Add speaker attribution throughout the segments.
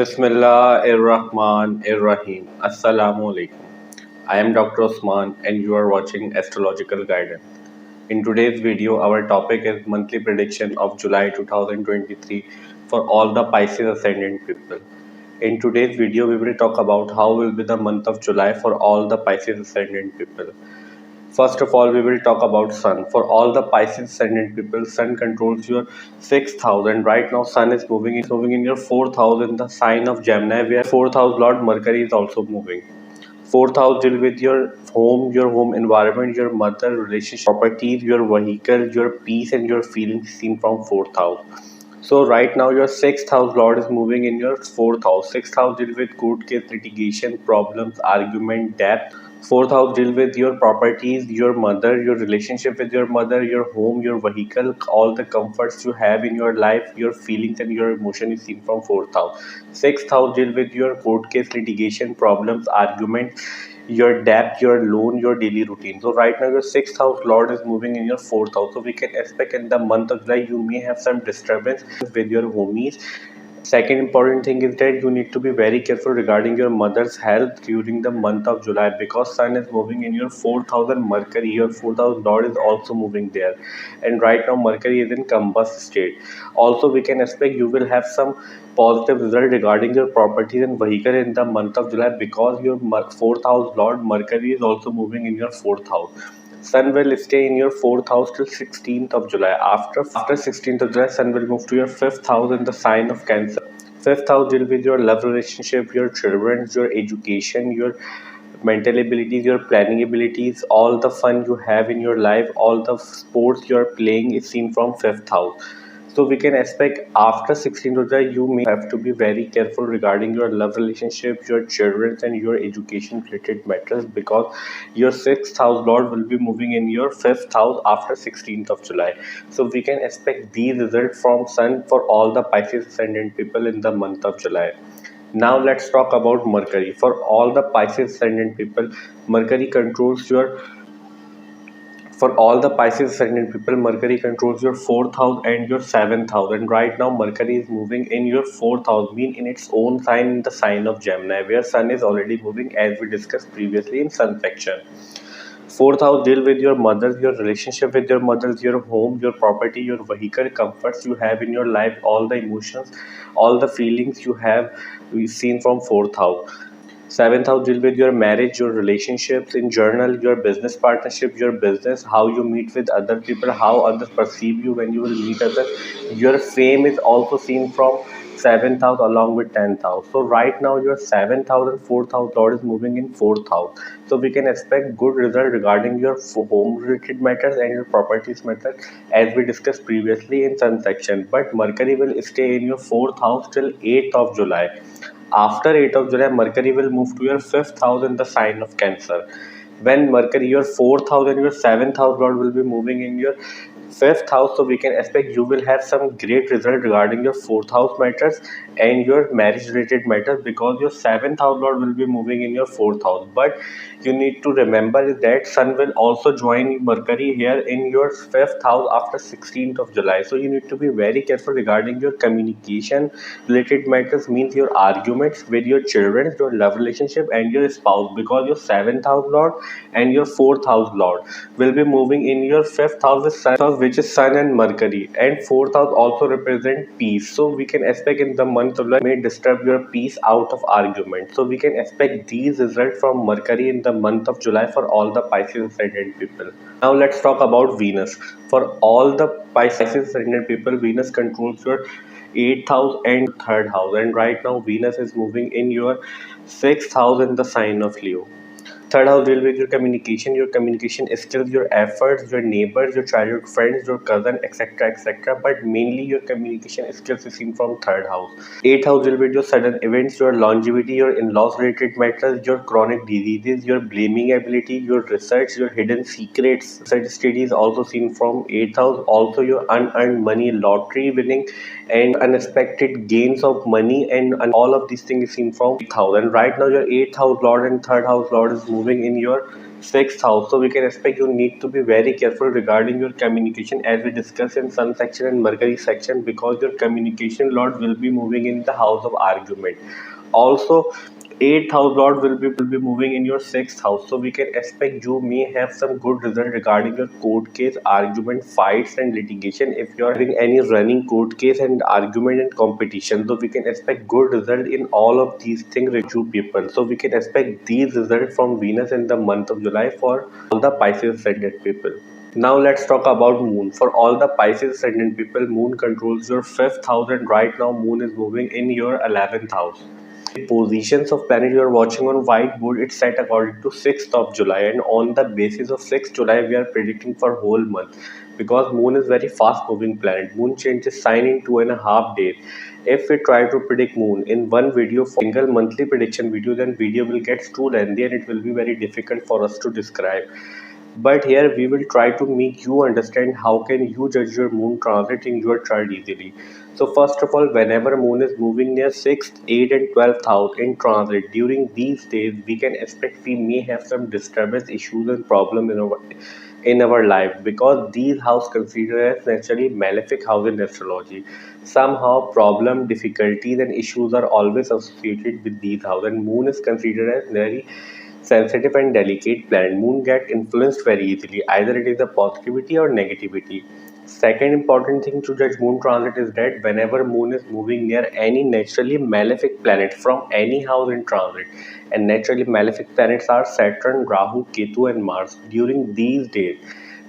Speaker 1: Bismillahirrahmanirrahim. Assalamu alaikum. I am Dr. Usman and you are watching Astrological Guidance. In today's video, our topic is monthly prediction of July 2023 for all the Pisces Ascendant people. In today's video, we will talk about how will be the month of July for all the Pisces Ascendant people. First of all, we will talk about Sun. For all the Pisces Ascendant people, Sun controls your 6th house, and right now Sun is moving in your 4th house in the sign of Gemini, where 4th house Lord Mercury is also moving. 4th house deal with your home environment, your mother, relationship, properties, your vehicle, your peace, and your feelings seen from 4th house. So right now your 6th house Lord is moving in your 4th house. 6th house deal with court case, litigation, problems, argument, debt. 4th house deal with your properties, your mother, your relationship with your mother, your home, your vehicle, all the comforts you have in your life, your feelings and your emotion is seen from 4th house. 6th house deal with your court case, litigation, problems, argument, your debt, your loan, your daily routine. So right now your 6th house Lord is moving in your 4th house. So we can expect in the month of July you may have some disturbance with your homies. Second important thing is that you need to be very careful regarding your mother's health during the month of July, because Sun is moving in your 4th house and Mercury, your 4th house Lord, is also moving there. And right now Mercury is in combust state. Also we can expect you will have some positive result regarding your properties and vehicle in the month of July, because your 4th house Lord Mercury is also moving in your 4th house. Sun will stay in your 4th house till 16th of July. After 16th of July, Sun will move to your 5th house in the sign of Cancer. 5th house deal with your love relationship, your children, your education, your mental abilities, your planning abilities, all the fun you have in your life, all the sports you are playing is seen from 5th house. So we can expect after 16th of July, you may have to be very careful regarding your love relationship, your children and your education related matters, because your 6th house Lord will be moving in your 5th house after 16th of July. So we can expect these results from Sun for all the Pisces Ascendant people in the month of July. Now let's talk about Mercury. For all the Pisces Ascendant people, Mercury controls your for all the Pisces ascendant people, Mercury controls your 4th house and your 7th house. And right now, Mercury is moving in your 4th house, mean in its own sign, in the sign of Gemini, where Sun is already moving, as we discussed previously in Sun section. 4th house deal with your mother, your relationship with your mother, your home, your property, your vehicle, comforts you have in your life, all the emotions, all the feelings you have, we've seen from 4th house. 7th house deal with your marriage, your relationships in journal, your business partnership, your business, how you meet with other people, how others perceive you when you will meet others. Your fame is also seen from 7th house along with 10th house. So right now your 7th house and 4th house Lord is moving in 4th house. So we can expect good result regarding your home related matters and your properties matters, as we discussed previously in Sun section. But Mercury will stay in your 4th house till 8th of July. After 8th of July, Mercury will move to your 5th house in the sign of Cancer. When Mercury, your 4th house and your 7th house Lord will be moving in your 5th house, so we can expect you will have some great result regarding your 4th house matters and your marriage related matters, because your 7th house Lord will be moving in your 4th house. But you need to remember that Sun will also join Mercury here in your 5th house after 16th of July. So you need to be very careful regarding your communication related matters, means your arguments with your children, your love relationship and your spouse, because your 7th house Lord and your 4th house Lord will be moving in your 5th house, with Sun house, which is Sun and Mercury, and 4th house also represent peace. So we can expect in the month of July may disturb your peace out of argument. So we can expect these results from Mercury in the month of July for all the Pisces ascendant people. Now let's talk about Venus. For all the Pisces ascendant people, Venus controls your 8th house and 3rd house, and right now Venus is moving in your 6th house in the sign of Leo. 3rd house deal with your communication skills, your efforts, your neighbors, your childhood friends, your cousin, etc., etc. But mainly your communication skills is seen from 3rd house. 8th house deal with your sudden events, your longevity, your in-laws related matters, your chronic diseases, your blaming ability, your research, your hidden secrets. Research studies also seen from 8th house. Also your unearned money, lottery winning, and unexpected gains of money, and all of these things is seen from 8th house. And right now your 8th house lord and 3rd house lord is moving in your 6th house, so we can expect you need to be very careful regarding your communication, as we discussed in sun section and Mercury section, because your communication lord will be moving in the house of argument. Also, 8th house lord will be moving in your 6th house, so we can expect you may have some good result regarding your court case, argument, fights and litigation. If you are having any running court case and argument and competition, so we can expect good result in all of these things with you people. So we can expect these results from Venus in the month of July for all the Pisces ascendant people. Now let's talk about moon. For all the Pisces ascendant people, moon controls your 5th house, and right now moon is moving in your 11th house. Positions of planet you are watching on whiteboard, it's set according to 6th of July, and on the basis of 6th July we are predicting for whole month, because moon is very fast moving planet. Moon changes sign in 2.5 days. If we try to predict moon in one video for single monthly prediction video, then video will get too lengthy and it will be very difficult for us to describe. But here we will try to make you understand how can you judge your moon transit in your chart easily. So first of all, whenever moon is moving near 6th, 8th and 12th house in transit, during these days we can expect we may have some disturbance issues and problem in our life, because these house considered as naturally malefic house in astrology. Somehow problem, difficulties and issues are always associated with these house, and moon is considered as very sensitive and delicate planet. Moon get influenced very easily, either it is a positivity or negativity. Second important thing to judge moon transit is that whenever moon is moving near any naturally malefic planet from any house in transit, and naturally malefic planets are Saturn, Rahu, Ketu and Mars, during these days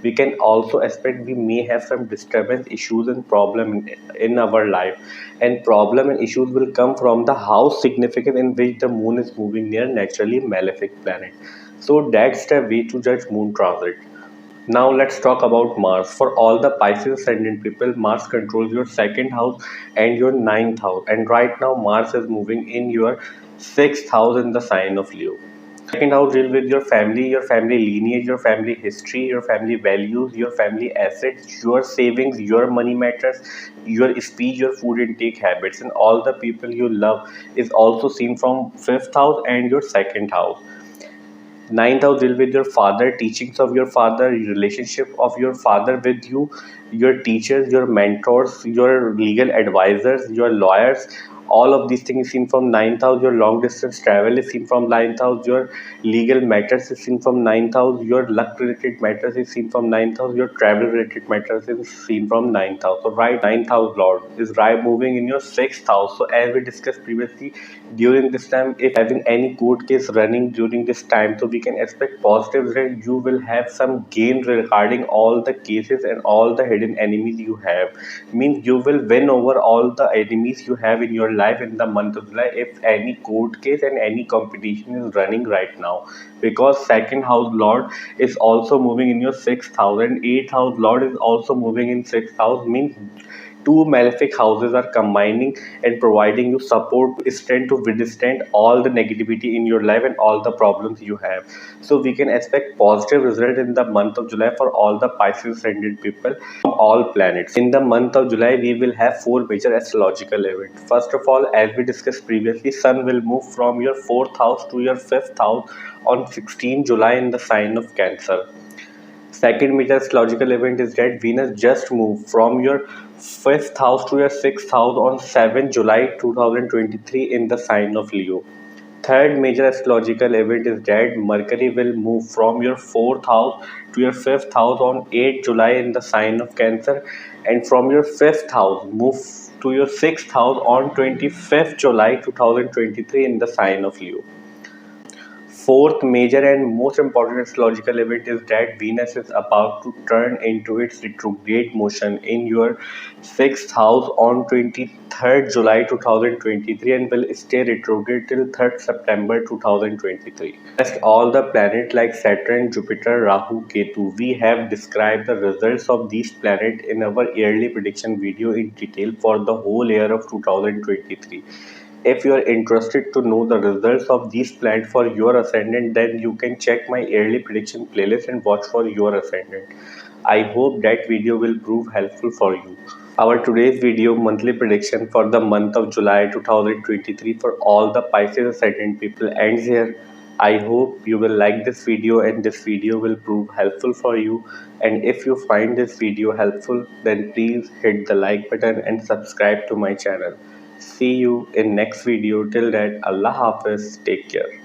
Speaker 1: we can also expect we may have some disturbance issues and problem in our life, and problem and issues will come from the house significance in which the moon is moving near naturally malefic planet. So that's the way to judge moon transit. Now let's talk about Mars. For all the Pisces ascendant people, Mars controls your 2nd house and your 9th house, and right now Mars is moving in your 6th house in the sign of Leo. 2nd house deal with your family lineage, your family history, your family values, your family assets, your savings, your money matters, your speech, your food intake habits, and all the people you love is also seen from 5th house and your 2nd house. 9th house deal with your father, teachings of your father, relationship of your father with you, your teachers, your mentors, your legal advisors, your lawyers. All of these things is seen from 9th house. Your long distance travel is seen from 9th house. Your legal matters is seen from 9th house. Your luck related matters is seen from 9th house. Your travel related matters is seen from 9th house. So right, 9th house lord is right moving in your 6th house. So as we discussed previously, during this time, if having any court case running during this time, so we can expect positive result. You will have some gain regarding all the cases and all the hidden enemies you have. Means you will win over all the enemies you have in your life in the month of July, if any court case and any competition is running right now, because 2nd house lord is also moving in your 6th house, and 8th house lord is also moving in 6th house. Means two malefic houses are combining and providing you support to stand to withstand all the negativity in your life and all the problems you have. So we can expect positive result in the month of July for all the Pisces ascendant people, all planets. In the month of July, we will have four major astrological events. First of all, as we discussed previously, Sun will move from your 4th house to your 5th house on 16 July in the sign of Cancer. Second major astrological event is that Venus just moved from your 5th house to your 6th house on 7 July 2023 in the sign of Leo. Third major astrological event is that Mercury will move from your 4th house to your 5th house on 8 July in the sign of Cancer, and from your 5th house move to your 6th house on 25th July 2023 in the sign of Leo. Fourth major and most important astrological event is that Venus is about to turn into its retrograde motion in your 6th house on 23rd July 2023 and will stay retrograde till 3rd September 2023. Rest all the planets like Saturn, Jupiter, Rahu, Ketu. We have described the results of these planets in our yearly prediction video in detail for the whole year of 2023. If you are interested to know the results of these planets for your ascendant, then you can check my yearly prediction playlist and watch for your ascendant. I hope that video will prove helpful for you. Our today's video monthly prediction for the month of July 2023 for all the Pisces Ascendant people ends here. I hope you will like this video and this video will prove helpful for you. And if you find this video helpful, then please hit the like button and subscribe to my channel. See you in next video. Till that, Allah Hafiz. Take care.